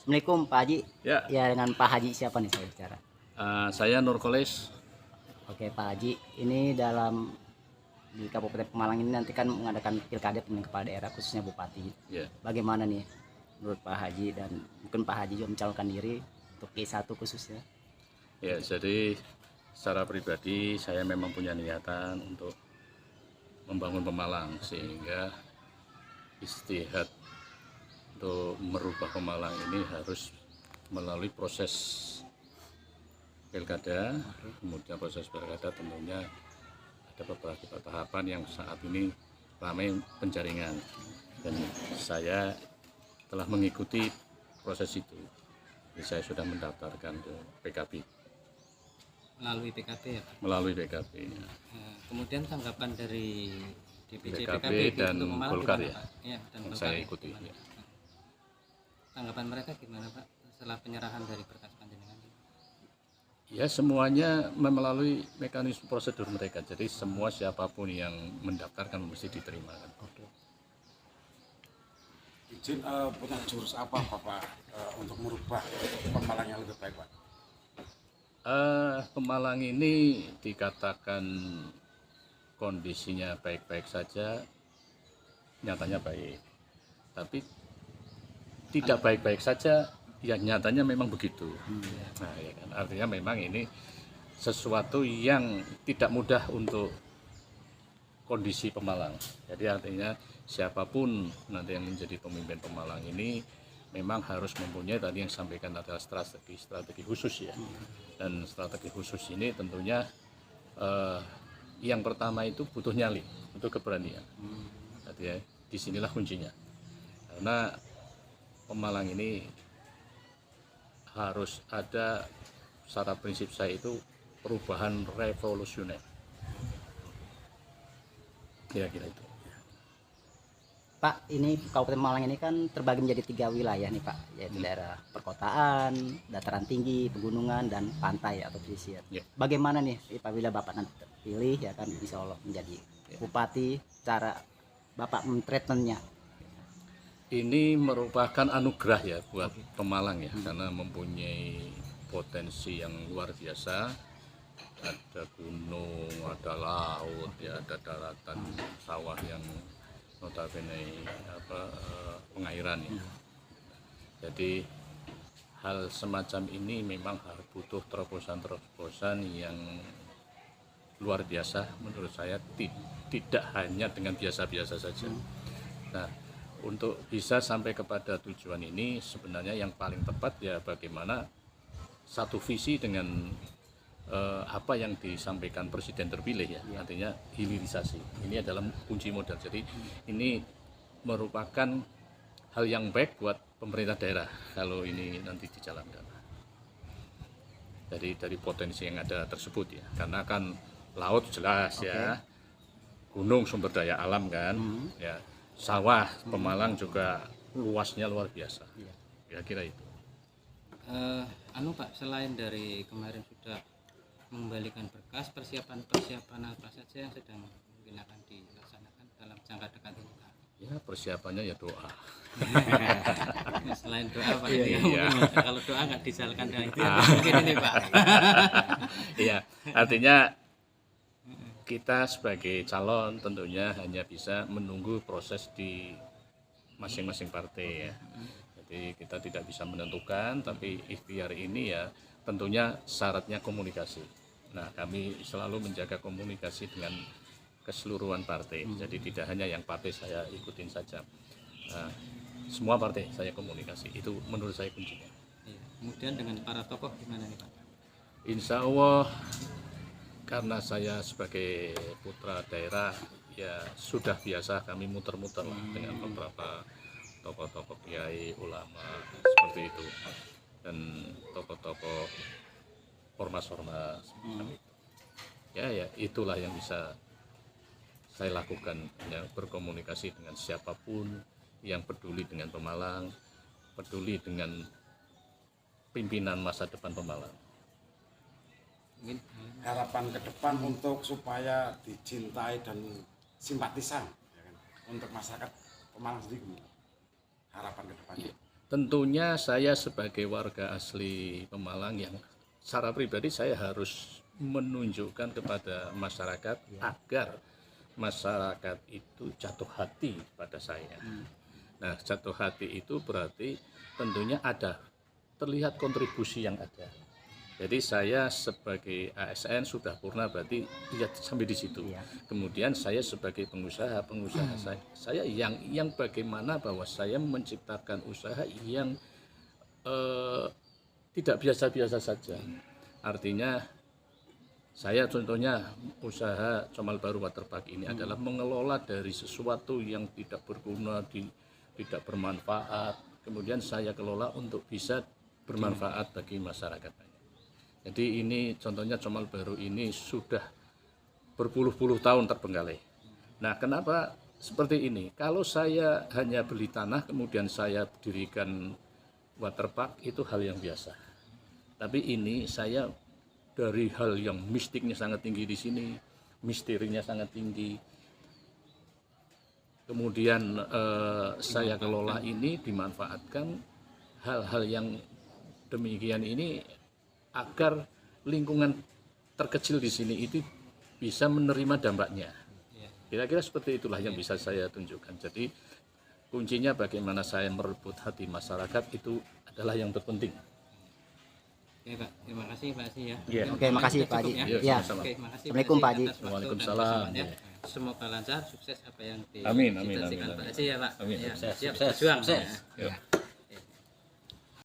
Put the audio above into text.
Assalamualaikum Pak Haji. Ya, Ya, dengan Pak Haji siapa nih saya bicara? saya Nurkolis. Oke Pak Haji, ini di Kabupaten Pemalang ini nanti kan mengadakan pilkada pemilihan kepala daerah khususnya bupati. Ya, Bagaimana nih menurut Pak Haji, dan mungkin Pak Haji juga mencalonkan diri untuk Q1 khususnya? ya. Jadi secara pribadi saya memang punya niatan untuk membangun Pemalang sehingga istihad untuk merubah Pemalang ini harus melalui proses pilkada. Kemudian proses pilkada tentunya ada beberapa tahapan yang saat ini ramai penjaringan dan saya telah mengikuti proses itu. Jadi saya sudah mendaftarkan ke PKB. Melalui PKB ya Pak. Melalui PKB ya. Kemudian tanggapan dari DPC PKB PKB dan untuk Pemalang Golkar gimana, ya, Pak? Ya, dan yang Golkar saya ya, ikuti gimana? ya. Tanggapan mereka gimana Pak setelah penyerahan dari berkas panjenengan? Ya semuanya melalui mekanisme prosedur mereka. Jadi semua siapapun yang mendaftarkan mesti diterima. Oke. Izin punya jurus apa Bapak untuk merubah Pemalang yang lebih baik Pak? Pemalang ini dikatakan kondisinya baik-baik saja, nyatanya baik. Tapi tidak baik-baik saja, ya nyatanya memang begitu. Nah, ya kan? Artinya memang ini sesuatu yang tidak mudah untuk kondisi Pemalang. Jadi artinya siapapun nanti yang menjadi pemimpin Pemalang ini memang harus mempunyai tadi yang sampaikan adalah strategi khusus ya. Dan strategi khusus ini tentunya yang pertama itu butuh nyali, butuh keberanian. Jadi ya, disinilah kuncinya. Karena Pemalang ini harus ada, secara prinsip saya itu perubahan revolusioner. Kira-kira itu. Pak, ini Kabupaten Malang ini kan terbagi menjadi 3 wilayah nih Pak, yaitu daerah perkotaan, dataran tinggi, pegunungan, dan pantai atau pesisir. Ya. Bagaimana nih apabila Bapak nanti terpilih ya kan, insya Allah menjadi bupati, cara Bapak mentreatmentnya? Ini merupakan anugerah ya buat Pemalang ya, karena mempunyai potensi yang luar biasa. Ada gunung, ada laut, ya ada daratan, sawah yang notabene pengairan ya. Jadi hal semacam ini memang harus butuh terobosan-terobosan yang luar biasa menurut saya, tidak hanya dengan biasa-biasa saja. Nah, untuk bisa sampai kepada tujuan ini sebenarnya yang paling tepat ya bagaimana satu visi dengan apa yang disampaikan Presiden terpilih ya, artinya hilirisasi. Ini adalah kunci modal. Jadi ini merupakan hal yang baik buat pemerintah daerah kalau ini nanti dijalankan. Jadi dari potensi yang ada tersebut ya, karena kan laut jelas ya, gunung sumber daya alam kan, ya sawah Pemalang juga luasnya luar biasa. Kira-kira itu. Pak, selain dari kemarin sudah mengembalikan berkas, persiapan apa saja yang sedang mungkin akan dilaksanakan dalam jangka dekat ini Pak? Ya persiapannya ya doa. Selain doa Pak, ini Iya. mungkin kalau doa nggak dijalankan dengan itu mungkin ini Pak. Iya, artinya kita sebagai calon tentunya hanya bisa menunggu proses di masing-masing partai ya. Jadi kita tidak bisa menentukan, tapi ikhtiar ini ya tentunya syaratnya komunikasi. Nah, kami selalu menjaga komunikasi dengan keseluruhan partai. Jadi tidak hanya yang partai saya ikutin saja. Nah, semua partai saya komunikasi. Itu menurut saya kuncinya. Iya. Kemudian dengan para tokoh gimana nih Pak? Insya Allah karena saya sebagai putra daerah ya sudah biasa kami muter-muter lah dengan beberapa tokoh-tokoh kiai ulama seperti itu dan tokoh-tokoh ormas-ormas ya itulah yang bisa saya lakukan, ya, berkomunikasi dengan siapapun yang peduli dengan Pemalang, peduli dengan pimpinan masa depan Pemalang. Mungkin Harapan ke depan untuk supaya dicintai dan simpatisan ya kan, untuk masyarakat Pemalang sendiri, harapan ke depannya. tentunya saya sebagai warga asli Pemalang yang secara pribadi saya harus menunjukkan kepada masyarakat agar masyarakat itu jatuh hati pada saya. Nah, jatuh hati itu berarti tentunya ada terlihat kontribusi yang ada. Jadi saya sebagai ASN sudah purna berarti ya sampai di situ. Kemudian saya sebagai pengusaha saya yang bagaimana bahwa saya menciptakan usaha yang tidak biasa-biasa saja. Artinya saya contohnya usaha Comal Baru Waterpark ini adalah mengelola dari sesuatu yang tidak berguna, tidak bermanfaat. Kemudian saya kelola untuk bisa bermanfaat bagi masyarakat. Jadi ini contohnya Comal Baru ini sudah berpuluh-puluh tahun terbengkalai. Nah, kenapa seperti ini? Kalau saya hanya beli tanah kemudian saya dirikan waterpark itu hal yang biasa. Tapi ini saya dari hal yang mistiknya sangat tinggi di sini, misterinya sangat tinggi. Kemudian saya kelola ini dimanfaatkan hal-hal yang demikian ini agar lingkungan terkecil di sini itu bisa menerima dampaknya. Kira-kira seperti itulah yang bisa saya tunjukkan. Jadi kuncinya bagaimana saya merebut hati masyarakat itu adalah yang terpenting. Oke Pak, terima kasih Pak Haji ya. Iya. Oke, makasih Pak Haji. Ya, Ya. sama-sama. Oke, makasih Assalamualaikum, Pak Haji. atas waktu Waalaikumsalam. dan kesempatannya. Semoga lancar, sukses apa yang Amin, amin, dicita-citakan amin. Pak Haji ya Pak. Amin. Ya, Sukses, siap, sukses, berjuang. sukses. Ya. Yuk.